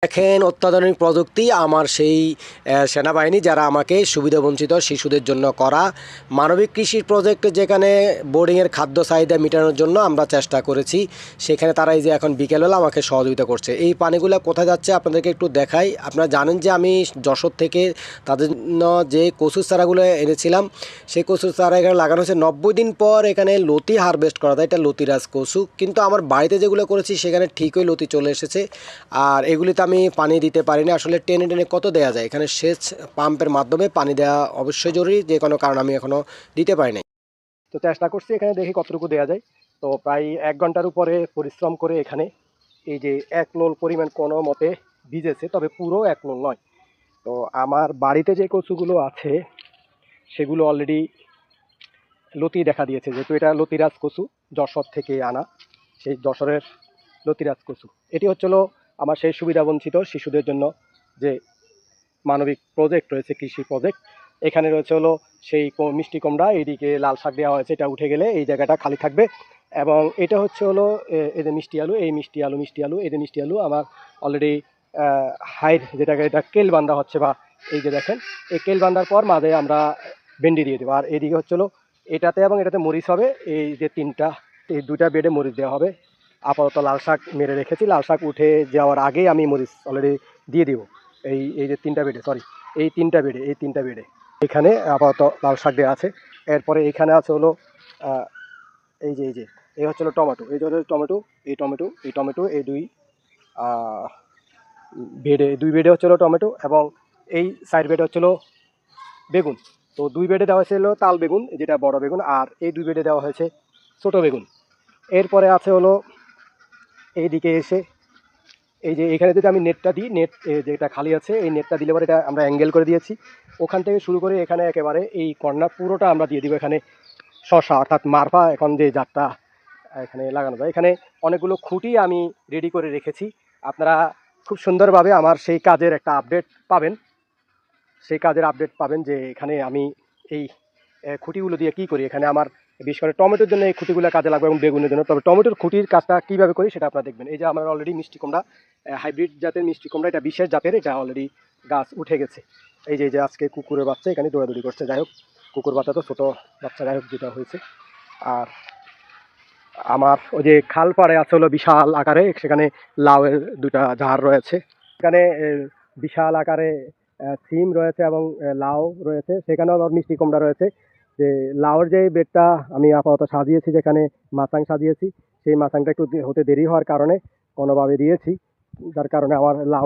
দেখেন অত্যাধুনিক প্রযুক্তি আমার সেই সেনাবাহিনী যারা আমাকে সুবিধাবঞ্চিত শিশুদের জন্য করা মানবিক কৃষি প্রজেক্ট, যেখানে বোর্ডিংয়ের খাদ্য চাহিদা মেটানোর জন্য আমরা চেষ্টা করেছি। সেখানে তারা এই যে এখন বিকেলবেলা আমাকে সহযোগিতা করছে। এই পানিগুলো কোথায় যাচ্ছে আপনাদেরকে একটু দেখাই। আপনারা জানেন যে আমি যশোর থেকে তাদের জন্য যে কচুর চারাগুলো এনেছিলাম, সেই কচুর চারা এখানে লাগানো হয়েছে। 90 দিন পর এখানে লতি হারভেস্ট করা যায়, এটা লতিরাজ কচু। কিন্তু আমার বাড়িতে যেগুলো করেছি সেখানে ঠিকই লতি চলে এসেছে। আর এগুলিতে আমি পানি দিতে পারি না, আসলে টেনে টেনে কত দেওয়া যায়। এখানে সেচ পাম্পের মাধ্যমে পানি দেওয়া অবশ্যই জরুরি, যে কোনো কারণ আমি এখনও দিতে পারি নাই। তো চেষ্টা করছি এখানে, দেখি কতটুকু দেওয়া যায়। তো প্রায় 1 ঘন্টার উপরে পরিশ্রম করে এখানে এই যে 1 লোল পরিমাণ কোনো মতে ভিজেছে, তবে পুরো 1 লোল নয়। তো আমার বাড়িতে যে কচুগুলো আছে সেগুলো অলরেডি লতি দেখা দিয়েছে, যেহেতু এটা লতিরাজ কচু, যশোর থেকে আনা, সেই যশোরের লতিরাজ কচু। এটি হচ্ছিল আমার সেই সুবিধাবঞ্চিত শিশুদের জন্য যে মানবিক প্রজেক্ট রয়েছে, কৃষি প্রজেক্ট। এখানে রয়েছে হলো সেই মিষ্টি কুমড়া, এইদিকে লাল শাক দেওয়া হয়েছে, এটা উঠে গেলে এই জায়গাটা খালি থাকবে। এবং এটা হচ্ছে হলো এই যে মিষ্টি আলু, এই মিষ্টি আলু এই যে মিষ্টি আলু আমার অলরেডি হাইট, যেটাকে এটা কেল বান্ধা হচ্ছে, বা এই যে দেখেন এই কেল বান্ধার পর মাঝে আমরা ভেন্ডি দিয়ে দেবো। আর এদিকে হচ্ছে হলো এটাতে এবং এটাতে মরিচ হবে, এই যে এই 2টা বেডে মরিচ দেওয়া হবে। আপাতত লাল শাক মেরে রেখেছি, লাল শাক উঠে যাওয়ার আগেই আমি মরিচ অলরেডি দিয়ে দিব। এই যে 3টা বেডে, সরি এই 3টা বেডে এখানে আপাতত লাল শাক দেওয়া আছে। এরপরে এখানে আছে হলো এই যে এই হচ্ছে হলো টমেটো, এই যে টমেটো, এই দুই বেডে হচ্ছে হলো টমেটো, এবং এই সাইড বেডে হচ্ছে হলো বেগুন। তো 2 বেডে দেওয়া হয়েছিল তাল বেগুন, যেটা বড় বেগুন, আর এই 2 বেডে দেওয়া হয়েছে ছোটো বেগুন। এরপরে আছে হলো এইদিকে এসে এই যে এখানে যদি আমি নেটটা দিই, নেট যেটা খালি আছে এই নেটটা দিলে পরে এটা আমরা অ্যাঙ্গেল করে দিয়েছি। ওখান থেকে শুরু করে এখানে একেবারে এই কর্নার পুরোটা আমরা দিয়ে দিব এখানে শশা, অর্থাৎ মারফা, এখন যে জাতটা এখানে লাগানো যায়। এখানে অনেকগুলো খুঁটি আমি রেডি করে রেখেছি। আপনারা খুব সুন্দরভাবে আমার সেই কাজের একটা আপডেট পাবেন, যে এখানে আমি এই খুঁটিগুলো দিয়ে কী করি। এখানে আমার বিশেষ করে টমেটোর জন্য এই খুঁটিগুলো কাজে লাগবে এবং বেগুনের জন্য। তবে টমেটোর খুঁটির কাজটা কীভাবে করি সেটা আপনারা দেখবেন। এই যে আমার অলরেডি মিষ্টি কুমড়া, হাইব্রিড জাতের মিষ্টি কুমড়া, এটা বিশেষ জাতের, এটা অলরেডি গাছ উঠে গেছে। এই যে আজকে কুকুরের বাচ্চা এখানে দৌড়াদৌড়ি করছে, যাই হোক কুকুর বাচ্চা তো ছোটো বাচ্চা, যাই হোক যেটা হয়েছে। আর আমার ওই যে খাল পাড়ে আছে হলো বিশাল আকারে, সেখানে লাউয়ের 2টা ঝাড় রয়েছে। এখানে বিশাল আকারে সিম রয়েছে এবং লাউ রয়েছে, সেখানেও আবার মিষ্টি কুমড়া রয়েছে। যে লাউয়ের যে বেডটা আমি আপাতত সাজিয়েছি, যেখানে মাচাং সাজিয়েছি, সেই মাচাংটা একটু হতে দেরি হওয়ার কারণে কোনোভাবে দিয়েছি, যার কারণে আমার লাউ